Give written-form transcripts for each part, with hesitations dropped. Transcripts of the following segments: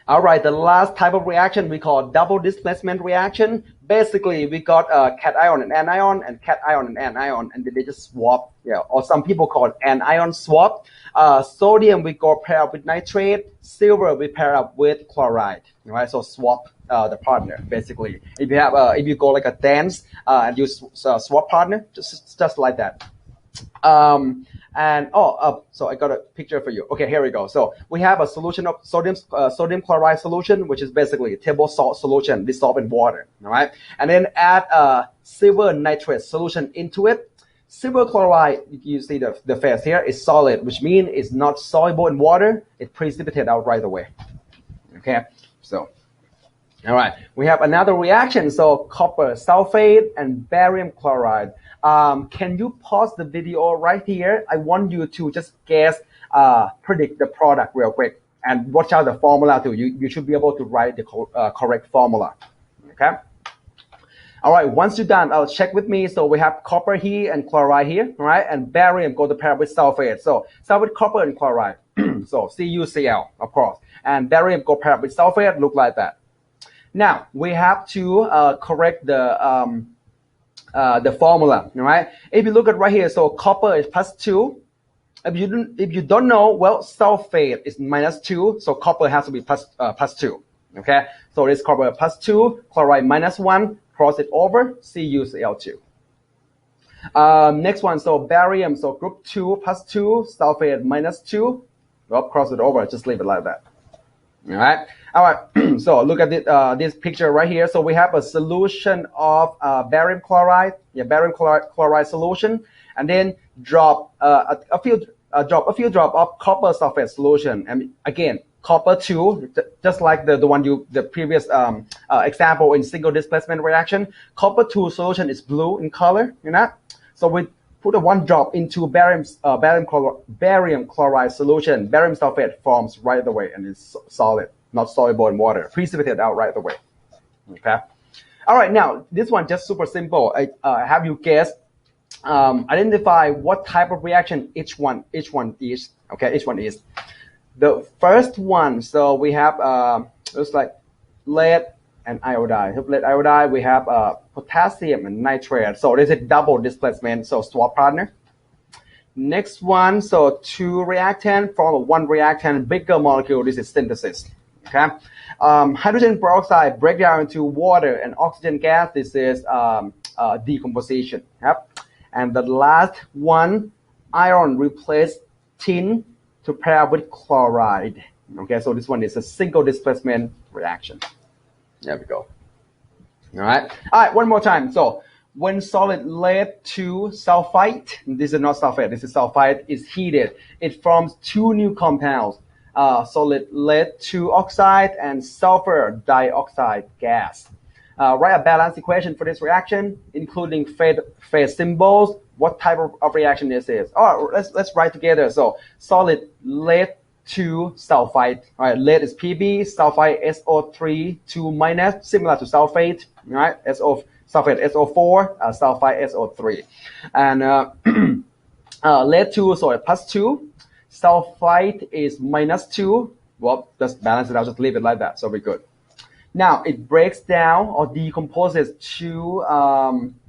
All right, the last type of reaction we call double displacement reaction. Basically, we got cation and anion, and cation and anion, and they just swap. Yeah, or some people call it anion swap. Sodium we go pair up with nitrate. Silver we pair up with chloride. Right, so swap the partner. Basically, if you have if you go like a dance and you swap partner, just like that. So I got a picture for you. Okay, here we go. So we have a solution of sodium chloride solution, which is basically a table salt solution dissolved in water. All right, and then add silver nitrate solution into it. Silver chloride, you see the phase here, is solid, which means it's not soluble in water. It precipitates out right away. Okay, so. All right, we have another reaction. So copper sulfate and barium chloride. Can you pause the video right here? I want you to just guess, predict the product real quick, and watch out the formula too. You should be able to write the correct formula. Okay. All right. Once you're done, I'll check with me. So we have copper here and chloride here, all right? And barium go to pair with sulfate. So start with copper and chloride. So CuCl, of course, and barium go pair with sulfate. Look like that. Now we have to correct the formula, all right? If you look at right here, so copper is +2. If you don't know, well, sulfate is -2, so copper has to be +2. Okay, so this copper +2, chloride -1, cross it over, CuCl2. Next one, so barium, so group 2 +2, sulfate -2. Well, cross it over, just leave it like that. All right. So look at this picture right here. So we have a solution of barium chloride, barium chloride solution, and then drop a few drop of copper sulfate solution. And again, copper 2, just like the previous example in single displacement reaction. Copper 2 solution is blue in color, So we put a 1 drop into barium chloride solution. Barium sulfate forms right away and it's solid, not soluble in water. Precipitate out right away. Okay. All right. Now this one just super simple. I have you guess, identify what type of reaction each one is. Okay, each one is. The first one. So we have looks like lead and iodide. Lead iodide, we have potassium and nitrate. So this is double displacement, so swap partner. Next one, so 2 reactant from 1 reactant, bigger molecule, this is synthesis. Okay. Hydrogen peroxide break down into water and oxygen gas, this is decomposition. Yep. And the last one, iron replace tin to pair with chloride. Okay, so this one is a single displacement reaction. There we go. All right. All right, one more time. So when solid lead to sulfite, this is not sulfate, this is sulfite, is heated, it forms 2 new compounds, solid lead to oxide and sulfur dioxide gas. Write a balanced equation for this reaction, including phase symbols, what type of reaction this is. All right, let's write together. So solid lead to sulfite. All right, lead is Pb, sulfite SO3 2 minus, similar to sulfate. All right, sulfate SO4, sulfite SO3, and lead 2, so +2. Sulfite is -2. Well, just balance it out, just leave it like that. So we're good. Now it breaks down or decomposes to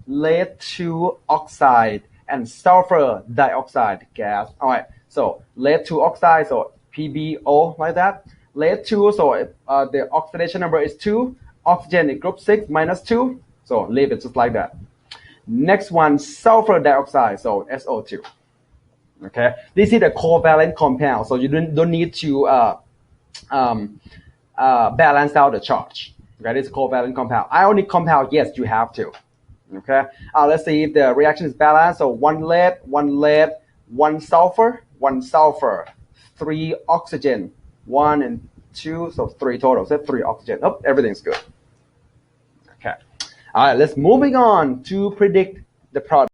lead to oxide and sulfur dioxide gas. All right, so lead to oxide, so PbO like that. Lead 2, so the oxidation number is 2. Oxygen in group 6 -2, so leave it just like that. Next one, sulfur dioxide, so SO2. Okay, this is a covalent compound, so you don't need to balance out the charge. Okay, this is a covalent compound. Ionic compound, yes, you have to. Okay, let's see if the reaction is balanced. So 1 lead, 1 sulfur, 3 oxygen, 1 and 2, so 3 total. So 3 oxygen. Oh, everything's good. Okay. All right, let's moving on to predict the product.